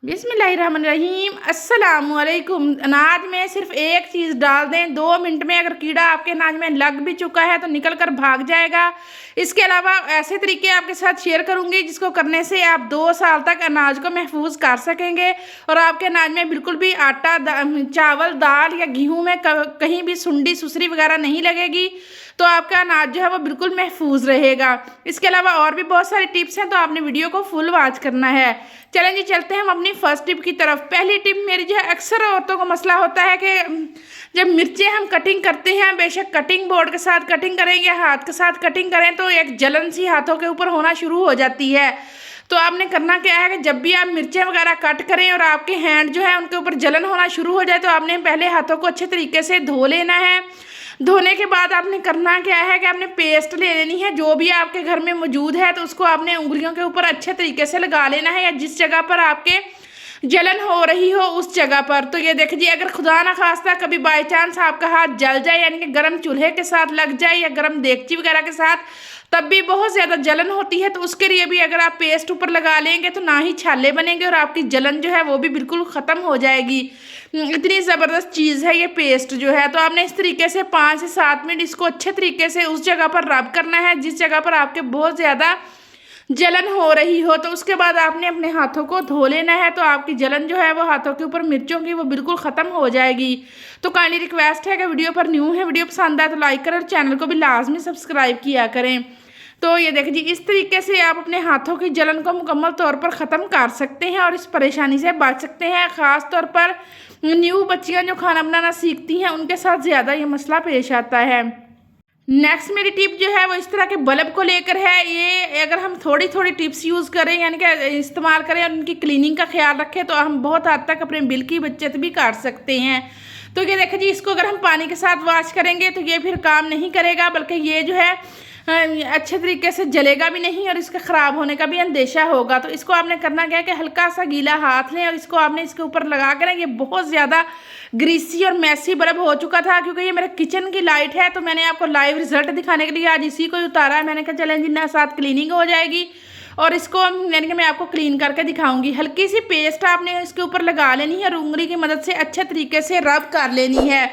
बिस्मिल्लाहिर्रहमानिर्रहीम अस्सलामुअलैकुम। अनाज में सिर्फ एक चीज़ डाल दें, 2 मिनट में अगर कीड़ा आपके अनाज में लग भी चुका है तो निकल कर भाग जाएगा। इसके अलावा ऐसे तरीके आपके साथ शेयर करूंगी जिसको करने से आप 2 साल तक अनाज को महफूज कर सकेंगे और आपके अनाज में बिल्कुल भी आटा, चावल, दाल या गेहूँ में कहीं भी सुंडी सुसरी वगैरह नहीं लगेगी। तो आपका अनाज जो है वो बिल्कुल महफूज रहेगा। इसके अलावा और भी बहुत सारी टिप्स हैं, तो आपने वीडियो को फुल वॉच करना है। चलें जी, चलते हैं हम अपनी फर्स्ट टिप की तरफ। पहली टिप मेरी जो है, अक्सर औरतों को मसला होता है कि जब मिर्चें हम कटिंग करते हैं, बेशक कटिंग बोर्ड के साथ कटिंग करें या हाथ के साथ कटिंग करें, तो एक जलन सी हाथों के ऊपर होना शुरू हो जाती है। तो आपने करना क्या है कि जब भी आप मिर्चें वगैरह कट करें और आपके हैंड जो है उनके ऊपर जलन होना शुरू हो जाए, तो आपने पहले हाथों को अच्छे तरीके से धो लेना है। धोने के बाद आपने करना क्या है कि आपने पेस्ट ले लेनी है, जो भी आपके घर में मौजूद है, तो उसको आपने उंगलियों के ऊपर अच्छे तरीके से लगा लेना है, या जिस जगह पर आपके जलन हो रही हो उस जगह पर। तो ये देखिए, अगर खुदा ना खास्ता कभी बाई चांस आपका हाथ जल जाए, यानी कि गर्म चूल्हे के साथ लग जाए या गर्म देगची वगैरह के साथ, तब भी बहुत ज़्यादा जलन होती है, तो उसके लिए भी अगर आप पेस्ट ऊपर लगा लेंगे तो ना ही छाले बनेंगे और आपकी जलन जो है वो भी बिल्कुल ख़त्म हो जाएगी। इतनी ज़बरदस्त चीज़ है ये पेस्ट जो है। तो आपने इस तरीके से 5 से 7 मिनट इसको अच्छे तरीके से उस जगह पर रब करना है जिस जगह पर आपके बहुत ज़्यादा जलन हो रही हो। तो उसके बाद आपने अपने हाथों को धो लेना है, तो आपकी जलन जो है वो हाथों के ऊपर मिर्चों की वो बिल्कुल ख़त्म हो जाएगी। तो काइंडली रिक्वेस्ट है कि वीडियो पर न्यू है, वीडियो पसंद आए तो लाइक करें और चैनल को भी लाजमी सब्सक्राइब किया करें। तो ये देखिए जी, इस तरीके से आप अपने हाथों की जलन को मुकम्मल तौर पर ख़त्म कर सकते हैं और इस परेशानी से बच सकते हैं। ख़ास तौर पर न्यू बच्चियां जो खाना बनाना सीखती हैं उनके साथ ज़्यादा ये मसला पेश आता है। नेक्स्ट मेरी टिप जो है वो इस तरह के बल्ब को लेकर है। ये अगर हम थोड़ी थोड़ी टिप्स यूज़ करें, यानी कि इस्तेमाल करें और उनकी क्लीनिंग का ख्याल रखें, तो हम बहुत हद तक अपने बिल की बचत भी कर सकते हैं। तो ये देखिए जी, इसको अगर हम पानी के साथ वॉश करेंगे तो ये फिर काम नहीं करेगा, बल्कि ये जो है अच्छे तरीके से जलेगा भी नहीं और इसके ख़राब होने का भी अंदेशा होगा। तो इसको आपने करना क्या है कि हल्का सा गीला हाथ लें और इसको आपने इसके ऊपर लगा कर, ये बहुत ज़्यादा ग्रीसी और मैसी बल्ब हो चुका था, क्योंकि ये मेरे किचन की लाइट है, तो मैंने आपको लाइव रिजल्ट दिखाने के लिए आज इसी को उतारा है। मैंने कहा चलें जिन्ना साथ क्लीनिंग हो जाएगी और इसको यानी कि मैं आपको क्लीन करके दिखाऊंगी। हल्की सी पेस्ट आपने इसके ऊपर लगा लेनी है और उंगली की मदद से अच्छे तरीके से रब कर लेनी है,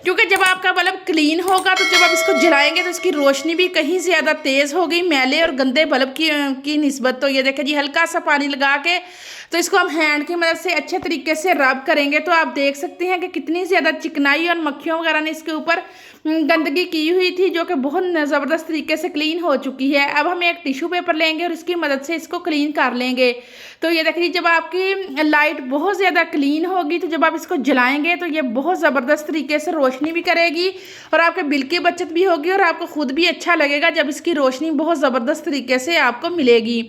क्योंकि जब आपका बल्ब क्लीन होगा तो जब आप इसको जलाएंगे तो इसकी रोशनी भी कहीं ज़्यादा तेज़ होगी मैले और गंदे बल्ब की निस्बत। तो ये देखिए जी, हल्का सा पानी लगा के तो इसको हम हैंड की मदद से अच्छे तरीके से रब करेंगे, तो आप देख सकते हैं कि कितनी ज़्यादा चिकनाई और मक्खियों वगैरह ने इसके ऊपर गंदगी की हुई थी, जो कि बहुत ज़बरदस्त तरीके से क्लीन हो चुकी है। अब हम एक टिश्यू पेपर लेंगे और इसकी मदद से इसको क्लीन कर लेंगे। तो ये देखिए, जब आपकी लाइट बहुत ज़्यादा क्लीन होगी तो जब आप इसको जलाएंगे तो ये बहुत ज़बरदस्त तरीके से रोशनी भी करेगी और आपके बिल की बचत भी होगी और आपको खुद भी अच्छा लगेगा जब इसकी रोशनी बहुत ज़बरदस्त तरीके से आपको मिलेगी।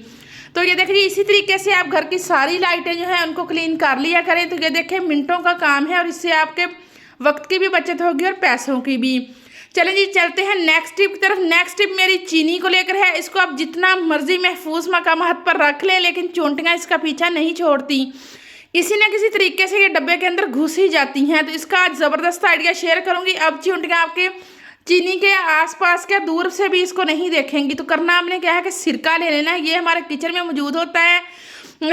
तो ये देखिए, इसी तरीके से आप घर की सारी लाइटें जो हैं उनको क्लीन कर लिया करें। तो ये देखिए, मिनटों का काम है और इससे आपके वक्त की भी बचत होगी और पैसों की भी। चलें जी, चलते हैं नेक्स्ट टिप की तरफ। नेक्स्ट टिप मेरी चीनी को लेकर है। इसको आप जितना मर्जी महफूज मकामात पर रख लें, लेकिन चोंटियाँ इसका पीछा नहीं छोड़ती, किसी न किसी तरीके से ये डब्बे के अंदर घुस ही जाती हैं। तो इसका आज ज़बरदस्त आइडिया शेयर करूंगी। अब चोंटियाँ आपके चीनी के आसपास क्या दूर से भी इसको नहीं देखेंगी। तो करना आपने क्या है कि सिरका ले लेना है, ये हमारे किचन में मौजूद होता है।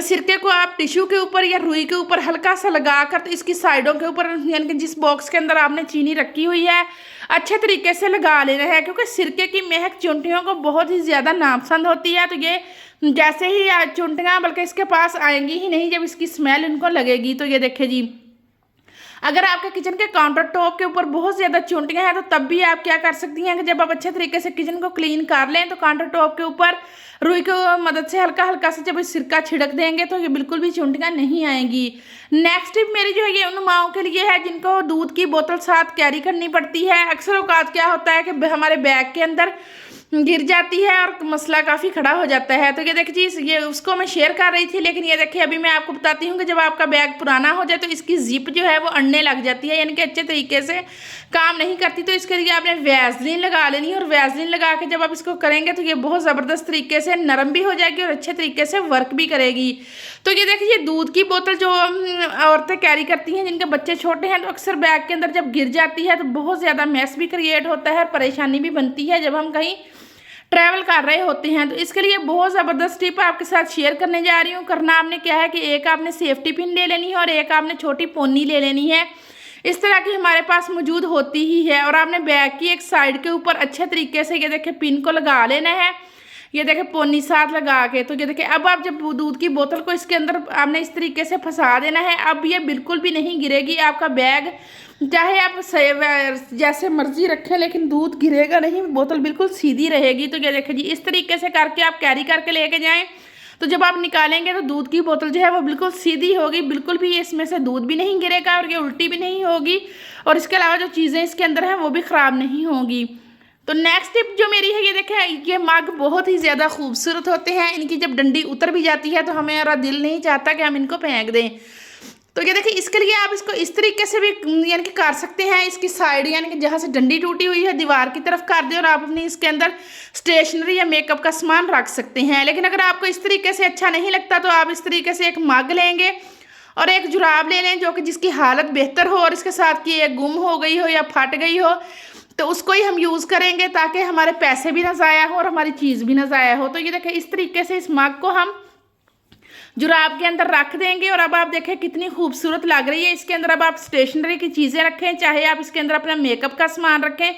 सिरके को आप टिश्यू के ऊपर या रुई के ऊपर हल्का सा लगाकर तो इसकी साइडों के ऊपर, यानी कि जिस बॉक्स के अंदर आपने चीनी रखी हुई है, अच्छे तरीके से लगा लेना है, क्योंकि सिरके की महक चुंटियों को बहुत ही ज़्यादा नापसंद होती है। तो ये जैसे ही चुंटियाँ बल्कि इसके पास आएंगी ही नहीं जब इसकी स्मेल इनको लगेगी। तो ये देखिए जी, अगर आपके किचन के काउंटर टॉप के ऊपर बहुत ज़्यादा चुंटियाँ हैं तो तब भी आप क्या कर सकती हैं कि जब आप अच्छे तरीके से किचन को क्लीन कर लें तो काउंटर टॉप के ऊपर रुई की मदद से हल्का हल्का से जब सिरका छिड़क देंगे तो ये बिल्कुल भी चुंटियाँ नहीं आएंगी। नेक्स्ट टिप मेरी जो है ये उन माओं के लिए है जिनको दूध की बोतल साथ कैरी करनी पड़ती है। अक्सर औकात क्या होता है कि हमारे बैग के अंदर गिर जाती है और मसला काफ़ी खड़ा हो जाता है। तो ये देखिए जी, ये उसको मैं शेयर कर रही थी, लेकिन ये देखिए अभी मैं आपको बताती हूँ कि जब आपका बैग पुराना हो जाए तो इसकी जिप जो है वो अड़ने लग जाती है, यानी कि अच्छे तरीके से काम नहीं करती। तो इसके लिए आपने वैसलीन लगा लेनी है और वैसलीन लगा के जब आप इसको करेंगे तो ये बहुत ज़बरदस्त तरीके से नरम भी हो जाएगी और अच्छे तरीके से वर्क भी करेगी। तो ये देखिए, दूध की बोतल जो औरतें कैरी करती हैं जिनके बच्चे छोटे हैं, तो अक्सर बैग के अंदर जब गिर जाती है तो बहुत ज़्यादा मैस भी क्रिएट होता है और परेशानी भी बनती है जब हम कहीं ट्रैवल कर रहे होते हैं। तो इसके लिए बहुत ज़बरदस्त टिप आपके साथ शेयर करने जा रही हूँ। करना आपने क्या है कि एक आपने सेफ्टी पिन ले लेनी है और एक आपने छोटी पोनी ले लेनी है। इस तरह की हमारे पास मौजूद होती ही है। और आपने बैग की एक साइड के ऊपर अच्छे तरीके से ये देखें पिन को लगा लेना है। ये देखें पोनी साथ लगा के। तो ये देखें अब आप जब दूध की बोतल को इसके अंदर आपने इस तरीके से फंसा देना है। अब ये बिल्कुल भी नहीं गिरेगी आपका बैग, चाहे आप जैसे मर्जी रखें लेकिन दूध गिरेगा नहीं, बोतल बिल्कुल सीधी रहेगी। तो ये देखें जी, इस तरीके से करके आप कैरी करके लेके जाएं। तो जब आप निकालेंगे तो दूध की बोतल जो है वो बिल्कुल सीधी होगी, बिल्कुल भी इसमें से दूध भी नहीं गिरेगा और ये उल्टी भी नहीं होगी। और इसके अलावा जो चीज़ें इसके अंदर हैं वो भी ख़राब नहीं होंगी। तो नेक्स्ट टिप जो मेरी है, ये देखें ये मग बहुत ही ज़्यादा खूबसूरत होते हैं। इनकी जब डंडी उतर भी जाती है तो हमारा दिल नहीं चाहता कि हम इनको फेंक दें। तो ये देखिए, इसके लिए आप इसको इस तरीके से भी यानी कि कर सकते हैं। इसकी साइड यानी कि जहाँ से डंडी टूटी हुई है दीवार की तरफ कर दें और आप अपनी इसके अंदर स्टेशनरी या मेकअप का सामान रख सकते हैं। लेकिन अगर आपको इस तरीके से अच्छा नहीं लगता तो आप इस तरीके से एक मग लेंगे और एक जुराब ले लें जो कि जिसकी हालत बेहतर हो और इसके साथ की एक गुम हो गई हो या फट गई हो, तो उसको ही हम यूज़ करेंगे ताकि हमारे पैसे भी ना ज़ाया हो और हमारी चीज़ भी ना ज़ाया हो। तो ये देखें, इस तरीके से इस मग को हम जुराब के अंदर रख देंगे। और अब आप देखें कितनी खूबसूरत लग रही है। इसके अंदर अब आप स्टेशनरी की चीज़ें रखें, चाहे आप इसके अंदर अपना मेकअप का सामान रखें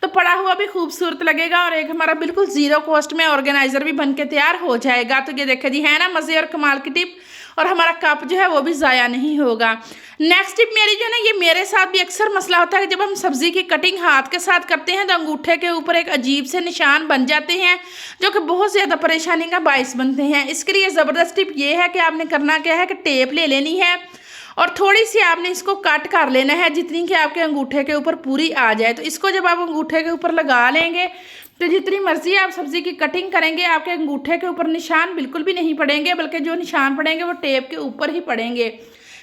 तो पड़ा हुआ भी खूबसूरत लगेगा और एक हमारा बिल्कुल ज़ीरो कॉस्ट में ऑर्गेनाइज़र भी बन के तैयार हो जाएगा। तो ये देखें जी, है ना मज़े और कमाल की टिप। और हमारा कप जो है वो भी ज़ाया नहीं होगा। नेक्स्ट टिप मेरी जो है ना, ये मेरे साथ भी अक्सर मसला होता है कि जब हम सब्ज़ी की कटिंग हाथ के साथ करते हैं तो अंगूठे के ऊपर एक अजीब से निशान बन जाते हैं जो कि बहुत ज़्यादा परेशानी का बायस बनते हैं। इसके लिए ज़बरदस्त टिप ये है कि आपने करना क्या है कि टेप ले लेनी है और थोड़ी सी आपने इसको कट कर लेना है जितनी कि आपके अंगूठे के ऊपर पूरी आ जाए। तो इसको जब आप अंगूठे के ऊपर लगा लेंगे तो जितनी मर्जी आप सब्ज़ी की कटिंग करेंगे आपके अंगूठे के ऊपर निशान बिल्कुल भी नहीं पड़ेंगे, बल्कि जो निशान पड़ेंगे वो टेप के ऊपर ही पड़ेंगे।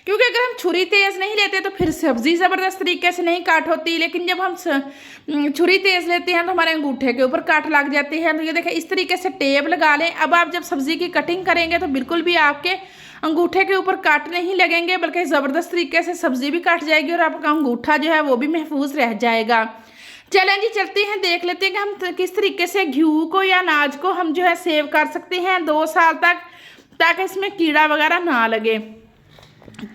क्योंकि अगर हम छुरी तेज़ नहीं लेते तो फिर सब्ज़ी ज़बरदस्त तरीके से नहीं काट होती, लेकिन जब हम छुरी तेज़ लेते हैं तो हमारे अंगूठे के ऊपर काट लग जाते हैं। तो ये देखें, इस तरीके से टेप लगा लें। अब आप जब सब्ज़ी की कटिंग करेंगे तो बिल्कुल भी आपके अंगूठे के ऊपर काट नहीं लगेंगे, बल्कि ज़बरदस्त तरीके से सब्ज़ी भी काट जाएगी और आपका अंगूठा जो है वो भी महफूज रह जाएगा। चलें जी, चलते हैं, देख लेते हैं कि हम किस तरीके से घी को या अनाज को हम जो है सेव कर सकते हैं 2 साल तक, ताकि इसमें कीड़ा वगैरह ना लगे।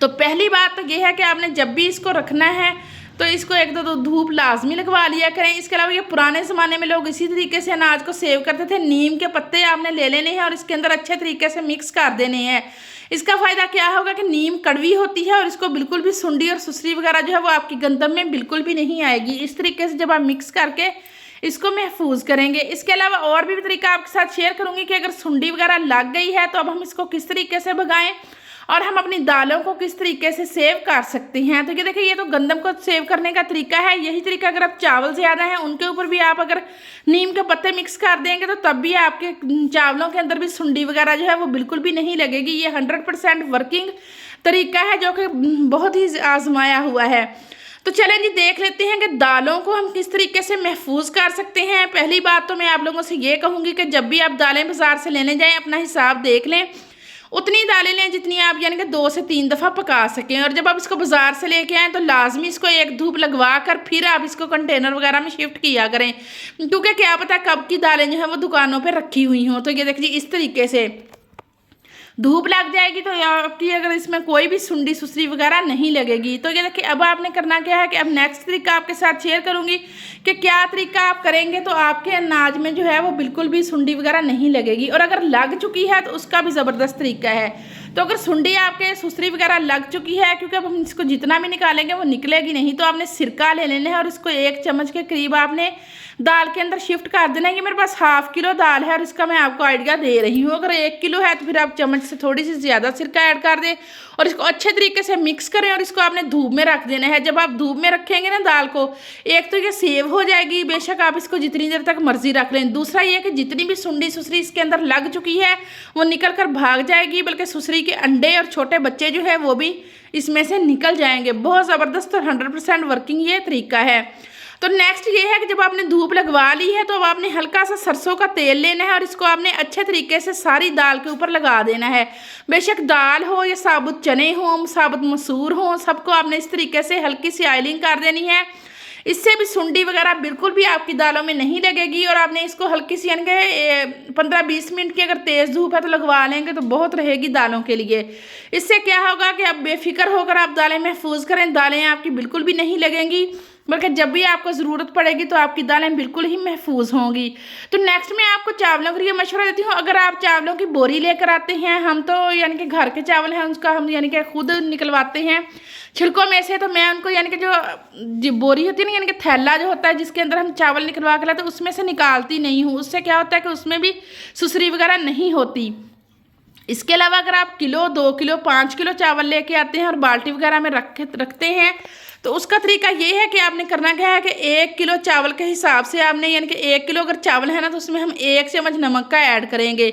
तो पहली बात तो ये है कि आपने जब भी इसको रखना है तो इसको 1-2 धूप लाजमी लगवा लिया करें। इसके अलावा ये पुराने ज़माने में लोग इसी तरीके से अनाज को सेव करते थे। नीम के पत्ते आपने ले लेने हैं और इसके अंदर अच्छे तरीके से मिक्स कर देने हैं। इसका फ़ायदा क्या होगा कि नीम कड़वी होती है और इसको बिल्कुल भी सुंडी और सुसरी वगैरह जो है वो आपकी गंदम में बिल्कुल भी नहीं आएगी। इस तरीके से जब आप मिक्स करके इसको महफूज करेंगे। इसके अलावा और भी तरीका आपके साथ शेयर करूँगी कि अगर सुंडी वगैरह लग गई है तो अब हम इसको किस तरीके से भगाएं और हम अपनी दालों को किस तरीके से सेव कर सकते हैं। तो ये देखिए, ये तो गंदम को सेव करने का तरीका है। यही तरीका अगर आप चावल ज़्यादा हैं उनके ऊपर भी आप अगर नीम के पत्ते मिक्स कर देंगे तो तब भी आपके चावलों के अंदर भी सुंडी वगैरह जो है वो बिल्कुल भी नहीं लगेगी। ये 100% वर्किंग तरीका है जो कि बहुत ही आजमाया हुआ है। तो चलें जी, देख लेते हैं कि दालों को हम किस तरीके से महफूज कर सकते हैं। पहली बात तो मैं आप लोगों से ये कहूँगी कि जब भी आप दालें बाज़ार से लेने जाएँ अपना हिसाब देख लें, उतनी दालें लें जितनी आप यानी कि 2 से 3 दफ़ा पका सकें। और जब आप इसको बाज़ार से लेके आएँ तो लाजमी इसको एक धूप लगवा कर फिर आप इसको कंटेनर वगैरह में शिफ्ट किया करें, क्योंकि क्या पता कब की दालें जो हैं वो दुकानों पे रखी हुई हों। तो ये देखिए, इस तरीके से धूप लग जाएगी तो आपकी अगर इसमें कोई भी सुंडी सुसरी वगैरह नहीं लगेगी। तो ये देखिए, अब आपने करना क्या है कि अब नेक्स्ट तरीका आपके साथ शेयर करूँगी कि क्या तरीका आप करेंगे तो आपके अनाज में जो है वो बिल्कुल भी सुंडी वगैरह नहीं लगेगी। और अगर लग चुकी है तो उसका भी ज़बरदस्त तरीका है। तो अगर सुंडी आपके सुसरी वगैरह लग चुकी है, क्योंकि अब हम इसको जितना भी निकालेंगे वो निकलेगी नहीं, तो आपने सिरका ले लेना है और इसको 1 चम्मच के करीब आपने दाल के अंदर शिफ्ट कर देना है। कि मेरे पास 1/2 किलो दाल है और इसका मैं आपको आइडिया दे रही हूँ। अगर 1 किलो है तो फिर आप चम्मच से थोड़ी सी ज़्यादा सिरका ऐड कर दें और इसको अच्छे तरीके से मिक्स करें और इसको आपने धूप में रख देना है। जब आप धूप में रखेंगे ना दाल को, एक तो ये सेव हो जाएगी, बेशक आप इसको जितनी देर तक मर्जी रख लें। दूसरा ये कि जितनी भी सुंडी सुसरी इसके अंदर लग चुकी है वो निकल कर भाग जाएगी, बल्कि सुसरी के अंडे और छोटे बच्चे जो है वो भी इसमें से निकल जाएंगे। बहुत ज़बरदस्त और 100% वर्किंग ये तरीका है। तो नेक्स्ट ये है कि जब आपने धूप लगवा ली है तो अब आपने हल्का सा सरसों का तेल लेना है और इसको आपने अच्छे तरीके से सारी दाल के ऊपर लगा देना है। बेशक दाल हो या साबुत चने हो, साबुत मसूर हो, सबको आपने इस तरीके से हल्की सी ऑयलिंग कर देनी है। इससे भी सुंडी वगैरह बिल्कुल भी आपकी दालों में नहीं लगेगी। और आपने इसको हल्की सी यानी कि 15-20 मिनट की अगर तेज़ धूप है तो लगवा लेंगे तो बहुत रहेगी दालों के लिए। इससे क्या होगा कि आप बेफिक्र होकर आप दालें महफूज करें, दालें आपकी बिल्कुल भी नहीं लगेंगी, बल्कि जब भी आपको ज़रूरत पड़ेगी तो आपकी दालें बिल्कुल ही महफूज होंगी। तो नेक्स्ट मैं आपको चावलों के लिए मशवरा देती हूँ। अगर आप चावलों की बोरी लेकर आते हैं, हम तो यानी कि घर के चावल हैं उसका हम यानी कि खुद निकलवाते हैं छिलकों में से, तो मैं उनको यानी कि जो बोरी होती है ना, यानी कि थैला जो होता है जिसके अंदर हम चावल निकलवा के लाते हैं, उसमें से निकालती नहीं हूँ। उससे क्या होता है कि उसमें भी सुसरी वगैरह नहीं होती। इसके अलावा अगर आप किलो, 2 किलो, 5 किलो चावल लेके आते हैं और बाल्टी वगैरह में रखते हैं, तो उसका तरीका ये है कि आपने करना क्या है कि 1 किलो चावल के हिसाब से आपने यानी कि 1 किलो अगर चावल है ना तो उसमें हम 1 चम्मच नमक का ऐड करेंगे।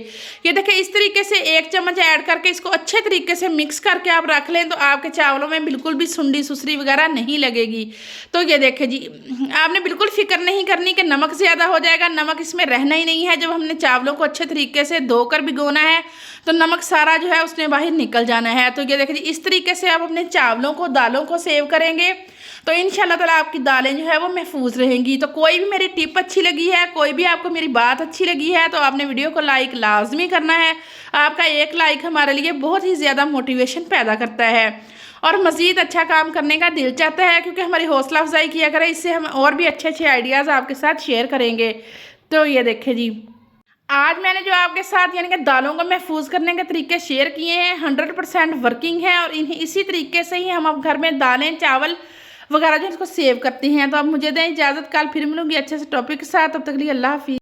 ये देखिए इस तरीके से 1 चम्मच ऐड करके इसको अच्छे तरीके से मिक्स करके आप रख लें तो आपके चावलों में बिल्कुल भी सुंडी सुसरी वगैरह नहीं लगेगी। तो ये देखिए जी, आपने बिल्कुल फिक्र नहीं करनी कि नमक ज़्यादा हो जाएगा, नमक इसमें रहना ही नहीं है। जब हमने चावलों को अच्छे तरीके से धोकर भिगोना है तो नमक सारा जो है उसने बाहर निकल जाना है। तो ये देखिए जी, इस तरीके से आप अपने चावलों को, दालों को सेव करेंगे तो इंशाल्लाह ताला आपकी दालें जो है वो महफूज रहेंगी। तो कोई भी मेरी टिप अच्छी लगी है, कोई भी आपको मेरी बात अच्छी लगी है तो आपने वीडियो को लाइक लाजमी करना है। आपका एक लाइक हमारे लिए बहुत ही ज़्यादा मोटिवेशन पैदा करता है और मज़ीद अच्छा काम करने का दिल चाहता है, क्योंकि हमारी हौसला अफजाई किया करें, इससे हम और भी अच्छे अच्छे आइडियाज़ आपके साथ शेयर करेंगे। तो ये देखें जी, आज मैंने जो आपके साथ यानी कि दालों को महफूज करने के तरीके शेयर किए हैं 100% वर्किंग है और इसी तरीके से ही हम अब घर में दालें, चावल वगैरह जो इसको सेव करते हैं। तो अब मुझे दें इजाज़त, कल फिर मिलूंगी अच्छे से टॉपिक के साथ। तब तक के लिए अल्लाह हाफिज़।